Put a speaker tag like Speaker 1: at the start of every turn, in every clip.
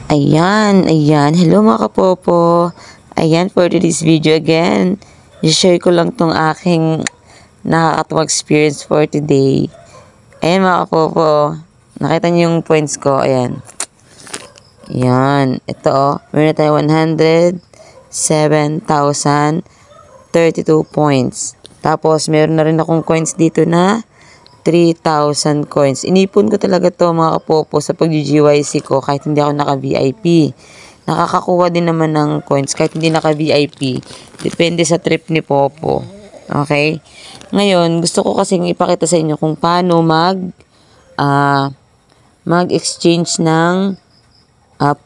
Speaker 1: Ayan. Hello mga kapopo. Ayan, for today's video again, i-share ko lang tong aking nakakatuwang experience for today. Ayan mga kapopo, nakita niyo yung points ko. Ayan. Ayan. Ito meron na tayo 107,032 points. Tapos, meron na rin akong coins dito na 3,000 coins. Inipon ko talaga to mga kapopo sa pag-GYC ko kahit hindi ako naka-VIP. Nakakakuha din naman ng coins kahit hindi naka-VIP. Depende sa trip ni Popo. Okay? Ngayon, gusto ko kasing ipakita sa inyo kung paano mag-exchange ng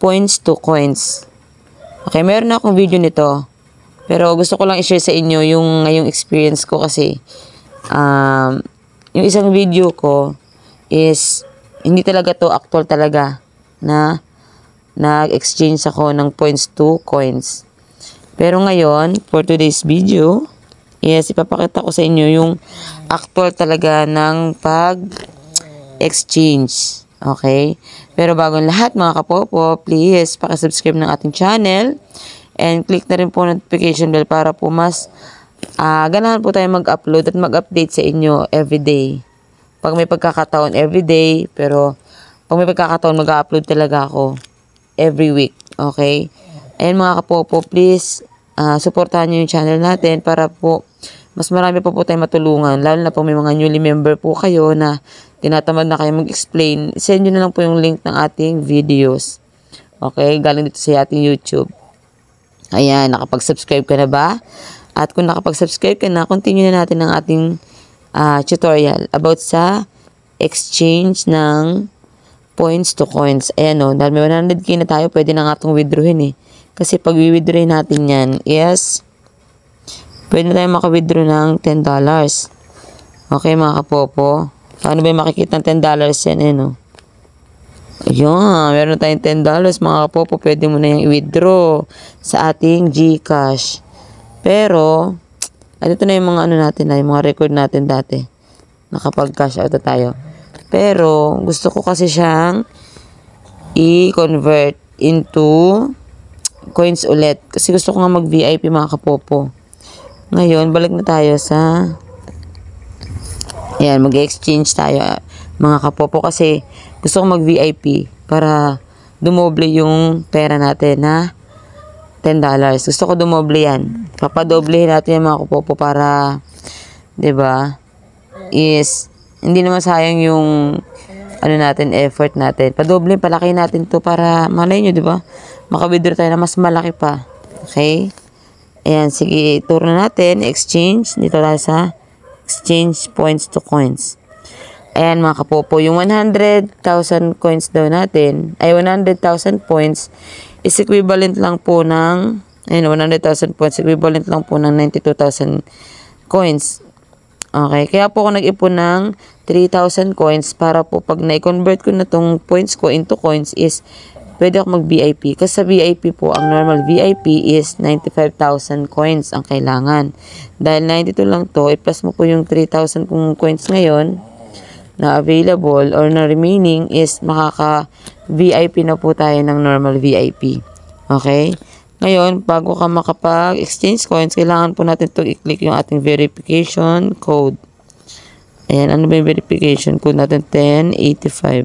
Speaker 1: points to coins. Okay, meron na akong video nito. Pero gusto ko lang i-share sa inyo yung ngayong experience ko kasi yung isang video ko is hindi talaga to actual talaga na nag-exchange ako ng points to coins. Pero ngayon, for today's video, is ipapakita ko sa inyo yung actual talaga ng pag-exchange. Okay? Pero bago lahat mga kapopo, please paki-subscribe ng ating channel and click na rin po notification bell para po mas ganahan po tayo mag-upload at mag-update sa inyo everyday. Pag may pagkakataon everyday, pero pag may pagkakataon mag-upload talaga ako every week. Okay? Ayan mga kapopo, please supportahan nyo yung channel natin para po mas marami po tayong matulungan. Lalo na po may mga newly member po kayo na tinatamad na kayo mag-explain. Send nyo na lang po yung link ng ating videos. Okay? Galing dito sa ating YouTube. Ayan, nakapag-subscribe ka na ba? At kung nakapag-subscribe ka na, continue na natin ang ating tutorial about sa exchange ng points to coins. Ayan o, dahil may 100k na tayo, pwede na nga itong withdrawin eh. Kasi pag i-withdraw natin yan, yes, pwede na tayo maka-withdraw ng $10. Okay mga kapopo. Paano ba yung makikita ng $10 yan eh no? Ayan, meron na tayong $10 mga kapopo, pwede mo na yung i-withdraw sa ating GCash. Pero, ito na yung mga ano natin na, yung mga record natin dati. Nakapag-cash out na tayo. Pero, gusto ko kasi siyang i-convert into coins ulit. Kasi gusto ko nga mag-VIP mga kapopo. Ngayon, balik na tayo sa ayan, mag-exchange tayo mga kapopo kasi gusto ko mag-VIP para dumoble yung pera natin na $10. Gusto ko dumoble yan. Papadoblehin natin yung mga kapopo para, 'di ba? Is hindi naman sayang yung ano natin, effort natin. Padoble, palaki natin 'to para malay nyo, 'di ba? Maka-withdraw tayo na mas malaki pa. Okay? Ayan, sige, turo na natin exchange dito tayo sa exchange points to coins. Ayan mga kapopo, yung 100,000 coins daw natin, ay 100,000 points is equivalent lang po ng, ayun, 100,000 points, equivalent lang po ng 92,000 coins. Okay, kaya po ako nag-ipon ng 3,000 coins para po pag na-convert ko na tong points ko into coins is pwede ako mag-VIP. Kasi sa VIP po, ang normal VIP is 95,000 coins ang kailangan. Dahil 92 lang to, i-plus mo po yung 3,000 kong coins ngayon na available or na remaining is makaka-VIP na po tayo ng normal VIP. Okay? Ngayon, bago ka makapag-exchange coins, kailangan po natin ito i-click yung ating verification code. Ayan, ano ba yung verification code natin? 1085.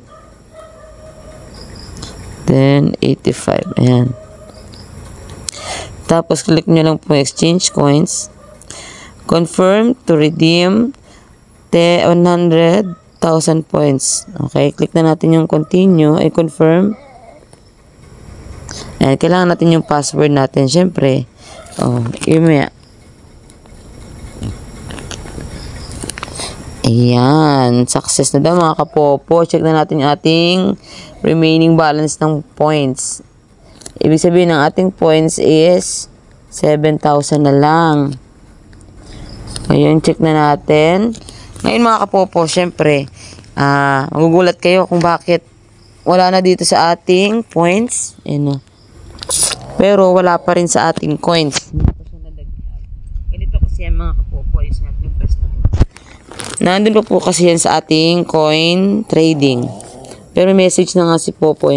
Speaker 1: 1085. Ayan. Tapos, click nyo lang po yung exchange coins. Confirm to redeem 100,000 points. Okay, click na natin yung continue, ay confirm. Ayan, kailangan natin yung password natin, syempre. Email. Ayan, success na daw mga kapopo. Check na natin yung ating remaining balance ng points. Ibig sabihin ng ating points is 7,000 na lang. Ngayon, check na natin. Ngayon mga kapopo, syempre, magugulat kayo kung bakit wala na dito sa ating points. Ayan, pero wala pa rin sa ating coins. Hindi pa siya nalagyan. Ganito kasi yan mga kapopo, ayos natin yung pwesto. Nandun pa po kasi yan sa ating coin trading. Pero message na nga si Popo,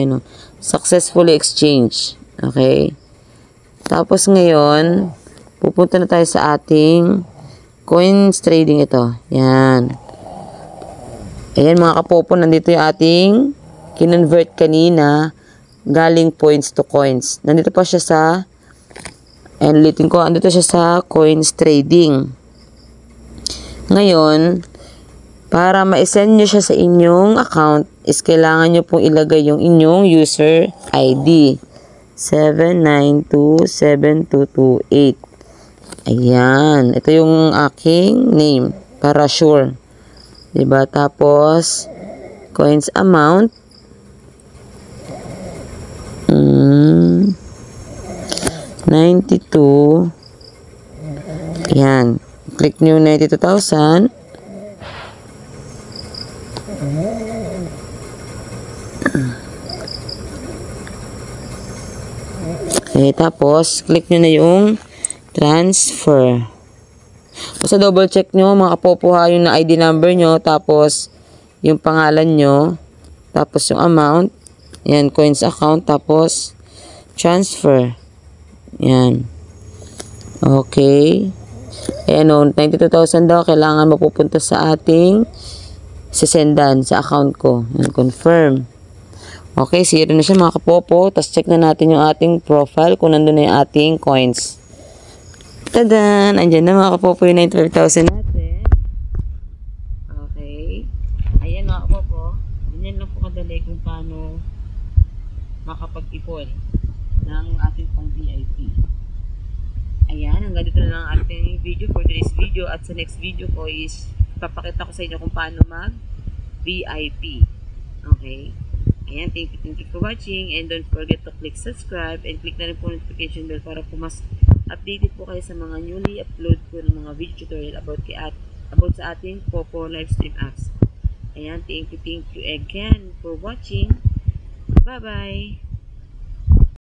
Speaker 1: successfully exchange. Okay? Tapos ngayon, pupunta na tayo sa ating coins trading ito. Yan. Ayan mga kapopo, nandito yung ating kinonvert kanina galing points to coins. Nandito pa siya sa, and ulitin ko, nandito siya sa coins trading. Ngayon, para ma-send nyo siya sa inyong account, is kailangan nyo pong ilagay yung inyong user ID. 7927228. Ayan. Ito yung aking name. Para sure. Diba? Tapos, coins amount. 92. Ayan. Click nyo 92,000. Okay, tapos, click nyo na yung transfer. Basta double check nyo, mga kapopo ha, yung na ID number nyo, tapos, yung pangalan nyo, tapos yung amount, yan, coins account, tapos, transfer. Yan. Okay. Ayan o, 92,000 daw, kailangan mapupunta sa ating sisendan, sa account ko. Yan, confirm. Okay, zero na siya mga kapopo. Tapos check na natin yung ating profile kung nandun na yung ating coins. Tadan! Andyan na mga kapopo yung 95,000 natin. Okay. Ayan mga kapopo. Ganyan lang po kadali kung paano makapag-ipon ng ating pang VIP. Ayan, hanggang dito na lang ang ating video for today's video. At sa next video ko is papakita ko sa inyo kung paano mag-VIP. Okay. Ayan, thank you for watching, and don't forget to click subscribe and click na rin po notification bell para po mas updated po kayo sa mga newly upload ko ng mga video tutorial about sa ating Popo Livestream apps. Ayan, thank you again for watching. Bye-bye!